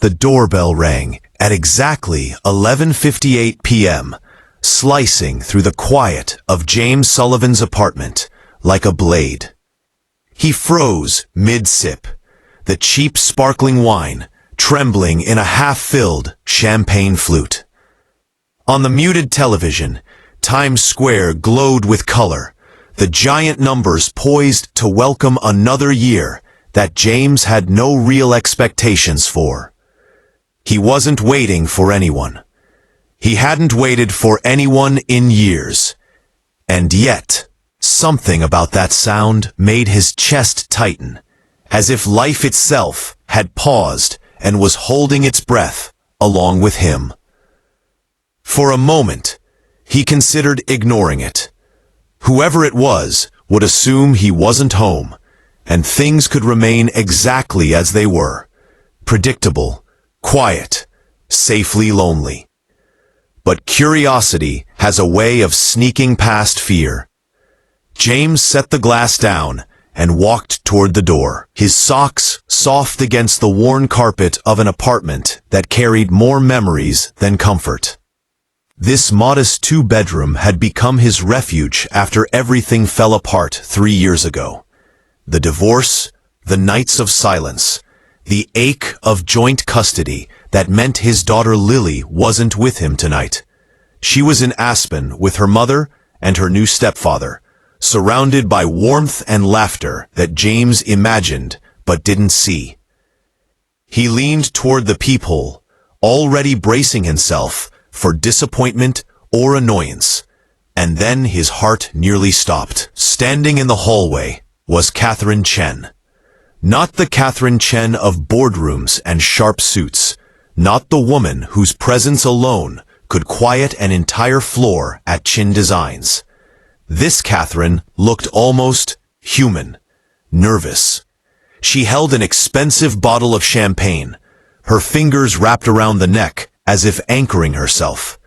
The doorbell rang at exactly 11:58 p.m., slicing through the quiet of James Sullivan's apartment like a blade. He froze mid-sip, the cheap sparkling wine trembling in a half-filled champagne flute. On the muted television, Times Square glowed with color, the giant numbers poised to welcome another year that James had no real expectations for. He wasn't waiting for anyone. He hadn't waited for anyone in years. And yet, something about that sound made his chest tighten, as if life itself had paused and was holding its breath along with him. For a moment, he considered ignoring it. Whoever it was would assume he wasn't home, and things could remain exactly as they were, predictable, quiet, safely lonely. But curiosity has a way of sneaking past fear. James set the glass down and walked toward the door, his socks soft against the worn carpet of an apartment that carried more memories than comfort. This modest two-bedroom had become his refuge after everything fell apart 3 years ago. The divorce, the nights of silence, the ache of joint custody that meant his daughter Lily wasn't with him tonight. She was in Aspen with her mother and her new stepfather, surrounded by warmth and laughter that James imagined but didn't see. He leaned toward the peephole, already bracing himself for disappointment or annoyance, and then his heart nearly stopped. Standing in the hallway was Catherine Chen. Not the Catherine Chen of boardrooms and sharp suits, not the woman whose presence alone could quiet an entire floor at Chin Designs. This Catherine looked almost human, nervous. She held an expensive bottle of champagne, her fingers wrapped around the neck as if anchoring herself.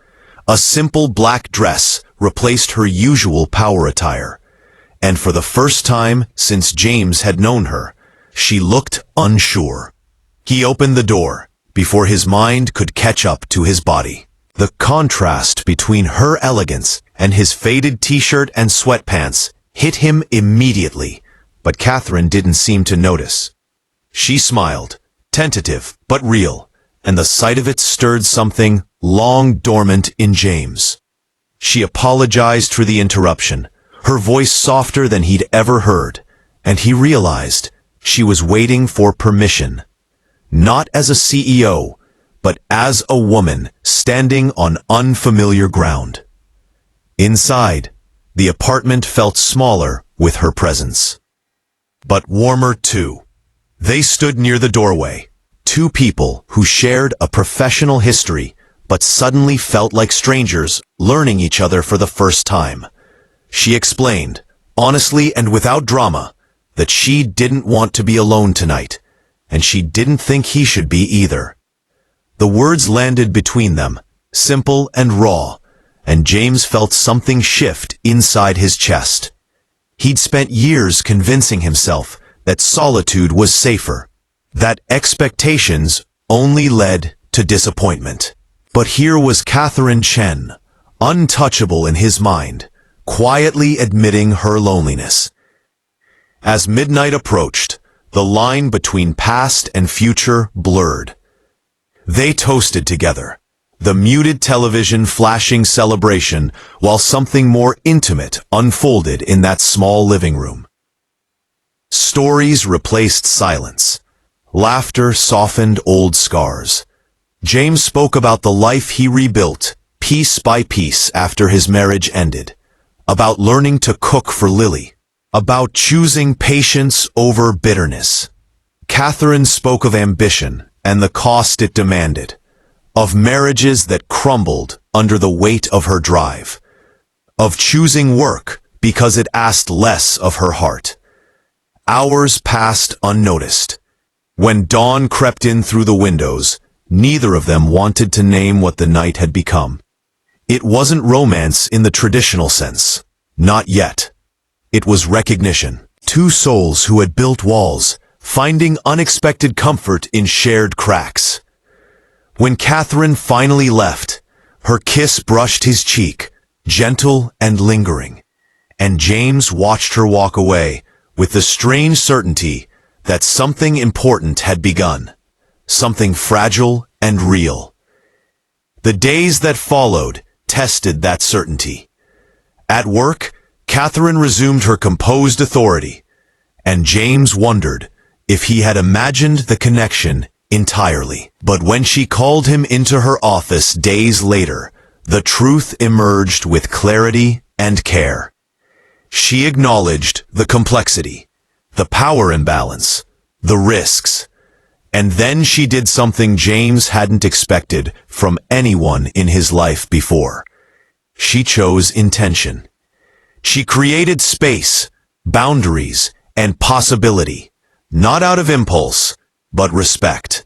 A simple black dress replaced her usual power attire, and for the first time since James had known her, she looked unsure. He opened the door before his mind could catch up to his body. The contrast between her elegance and his faded t-shirt and sweatpants hit him immediately, but Catherine didn't seem to notice. She smiled, tentative but real, and the sight of it stirred something long dormant in James. She apologized for the interruption, her voice softer than he'd ever heard, and he realized she was waiting for permission. Not as a CEO, but as a woman standing on unfamiliar ground. Inside, the apartment felt smaller with her presence. But warmer too. They stood near the doorway, two people who shared a professional history, but suddenly felt like strangers learning each other for the first time. She explained, honestly and without drama, that she didn't want to be alone tonight, and she didn't think he should be either. The words landed between them, simple and raw, and James felt something shift inside his chest. He'd spent years convincing himself that solitude was safer, that expectations only led to disappointment. But here was Catherine Chen, untouchable in his mind, quietly admitting her loneliness. As midnight approached, the line between past and future blurred. They toasted together, the muted television flashing celebration while something more intimate unfolded in that small living room. Stories replaced silence. Laughter softened old scars. James spoke about the life he rebuilt, piece by piece after his marriage ended, about learning to cook for Lily, about choosing patience over bitterness. Catherine spoke of ambition and the cost it demanded, of marriages that crumbled under the weight of her drive, of choosing work because it asked less of her heart. Hours passed unnoticed. When dawn crept in through the windows, neither of them wanted to name what the night had become. It wasn't romance in the traditional sense. Not yet. It was recognition. Two souls who had built walls, finding unexpected comfort in shared cracks. When Catherine finally left, her kiss brushed his cheek, gentle and lingering, and James watched her walk away with the strange certainty that something important had begun, something fragile and real. The days that followed tested that certainty. At work, Catherine resumed her composed authority, and James wondered if he had imagined the connection entirely. But when she called him into her office days later, the truth emerged with clarity and care. She acknowledged the complexity, the power imbalance, the risks, and then she did something James hadn't expected from anyone in his life before. She chose intention. She created space, boundaries, and possibility, not out of impulse, but respect.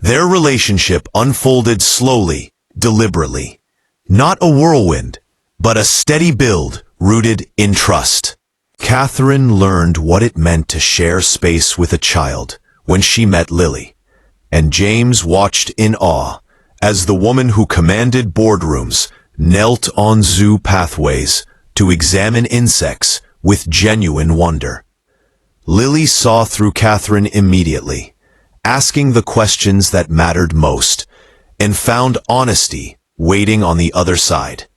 Their relationship unfolded slowly, deliberately. Not a whirlwind, but a steady build rooted in trust. Catherine learned what it meant to share space with a child when she met Lily, and James watched in awe as the woman who commanded boardrooms knelt on zoo pathways to examine insects with genuine wonder. Lily saw through Catherine immediately, asking the questions that mattered most, and found honesty waiting on the other side.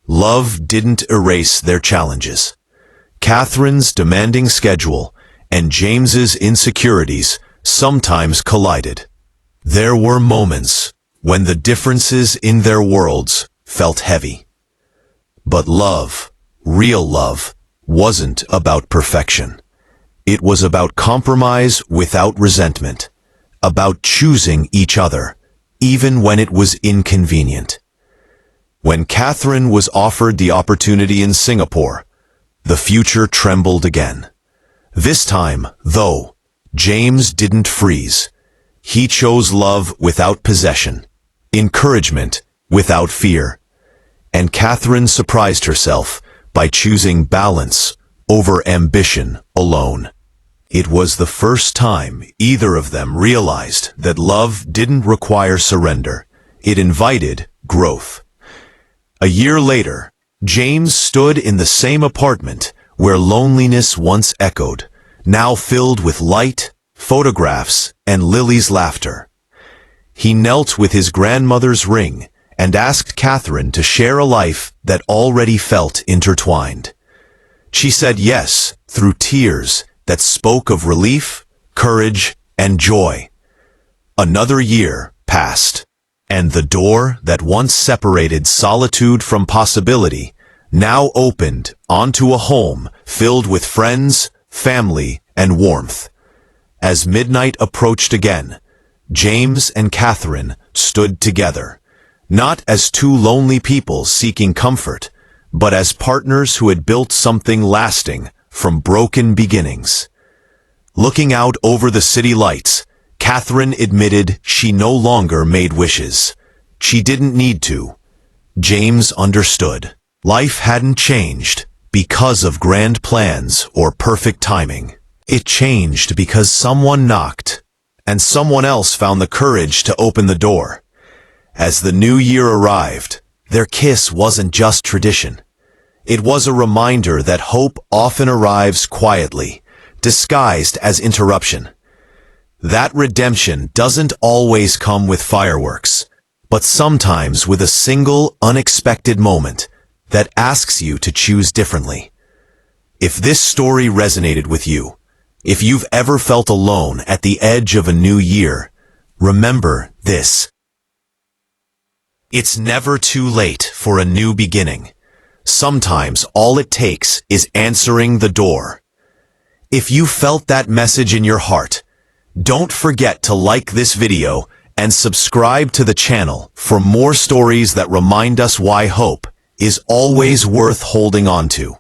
Love didn't erase their challenges. Catherine's demanding schedule and James's insecurities sometimes collided. There were moments when the differences in their worlds felt heavy. But love, real love, wasn't about perfection. It was about compromise without resentment, about choosing each other, even when it was inconvenient. When Catherine was offered the opportunity in Singapore, the future trembled again. This time, though, James didn't freeze. He chose love without possession, encouragement without fear, and Catherine surprised herself by choosing balance over ambition alone. It was the first time either of them realized that love didn't require surrender. It invited growth. A year later, James stood in the same apartment where loneliness once echoed, now filled with light, photographs, and Lily's laughter. He knelt with his grandmother's ring and asked Catherine to share a life that already felt intertwined. She said yes through tears that spoke of relief, courage, and joy. Another year passed, and the door that once separated solitude from possibility now opened onto a home filled with friends, family, and warmth. As midnight approached again, James and Catherine stood together, not as two lonely people seeking comfort, but as partners who had built something lasting from broken beginnings. Looking out over the city lights, Catherine admitted she no longer made wishes. She didn't need to. James understood. Life hadn't changed because of grand plans or perfect timing. It changed because someone knocked, and someone else found the courage to open the door. As the new year arrived, their kiss wasn't just tradition. It was a reminder that hope often arrives quietly, disguised as interruption. That redemption doesn't always come with fireworks, but sometimes with a single, unexpected moment that asks you to choose differently. If this story resonated with you, if you've ever felt alone at the edge of a new year, remember this. It's never too late for a new beginning. Sometimes all it takes is answering the door. If you felt that message in your heart, don't forget to like this video and subscribe to the channel for more stories that remind us why hope is always worth holding on to.